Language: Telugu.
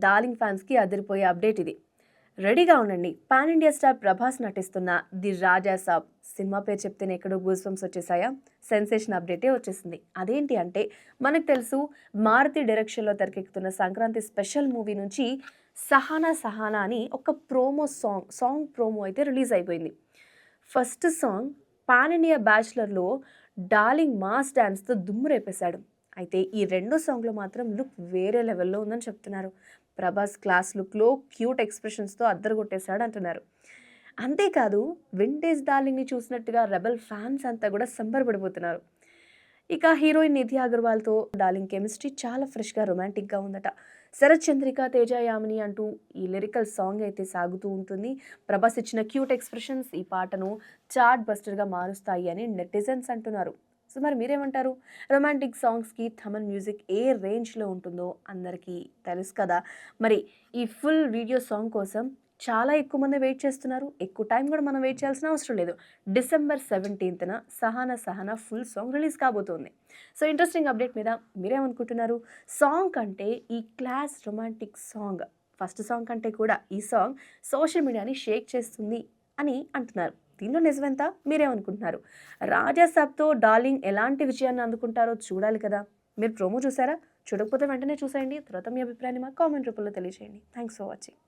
డార్లింగ్ ఫ్యాన్స్కి అదిరిపోయే అప్డేట్ ఇది. రెడీగా ఉండండి. పాన్ ఇండియా స్టార్ ప్రభాస్ నటిస్తున్న ది రాజా సాబ్ సినిమా పేరు చెప్తేనే ఎక్కడో గూస్ బంప్స్ వచ్చేసాయా? సెన్సేషన్ అప్డేటే వచ్చేసింది. అదేంటి అంటే మనకు తెలుసు, మారుతి డైరెక్షన్లో తెరకెక్కుతున్న సంక్రాంతి స్పెషల్ మూవీ నుంచి సహానా సహానా అని ఒక సాంగ్ ప్రోమో అయితే రిలీజ్ అయిపోయింది. ఫస్ట్ సాంగ్ పాన్ ఇండియా బ్యాచులర్లో డార్లింగ్ మాస్ డ్యాన్స్తో దుమ్ము రేపేశాడు. అయితే ఈ రెండో సాంగ్లో మాత్రం లుక్ వేరే లెవెల్లో ఉందని చెప్తున్నారు. ప్రభాస్ క్లాస్ లుక్లో క్యూట్ ఎక్స్ప్రెషన్స్తో అద్దరగొట్టేశాడు అంటున్నారు. అంతేకాదు, వింటేజ్ డార్లింగ్ని చూసినట్టుగా రెబల్ ఫ్యాన్స్ అంతా కూడా సంబరపడిపోతున్నారు. ఇక హీరోయిన్ నిధి అగర్వాల్తో డార్లింగ్ కెమిస్ట్రీ చాలా ఫ్రెష్గా రొమాంటిక్గా ఉందట. శరత్ చంద్రిక తేజ యామిని అంటూ ఈ లిరికల్ సాంగ్ అయితే సాగుతూ ఉంటుంది. ప్రభాస్ ఇచ్చిన క్యూట్ ఎక్స్ప్రెషన్స్ ఈ పాటను చార్ట్ బస్టర్గా మారుస్తాయి అని నెటిజన్స్ అంటున్నారు. సో మరి మీరేమంటారు? రొమాంటిక్ సాంగ్స్కి థమన్ మ్యూజిక్ ఏ రేంజ్లో ఉంటుందో అందరికీ తెలుసు కదా. మరి ఈ ఫుల్ వీడియో సాంగ్ కోసం చాలా ఎక్కువ మంది వెయిట్ చేస్తున్నారు. ఎక్కువ టైం కూడా మనం వెయిట్ చేయాల్సిన అవసరం లేదు. డిసెంబర్ 17న Sahana Sahana full song release కాబోతోంది. సో ఇంట్రెస్టింగ్ అప్డేట్ మీద మీరేమనుకుంటున్నారు? సాంగ్ కంటే ఈ class romantic song, first song కంటే కూడా ఈ సాంగ్ సోషల్ మీడియాని షేక్ చేస్తుంది అని అంటున్నారు. దీనిలో నిజమెంత? మీరేమనుకుంటున్నారు? రాజా సాబ్తో డార్లింగ్ ఎలాంటి విజయాన్ని అందుకుంటారో చూడాలి కదా. మీరు ప్రోమో చూసారా? చూడకపోతే వెంటనే చూసేయండి. తర్వాత మీ అభిప్రాయాన్ని మా కామెంట్ రూపంలో తెలియజేయండి. Thanks for watching.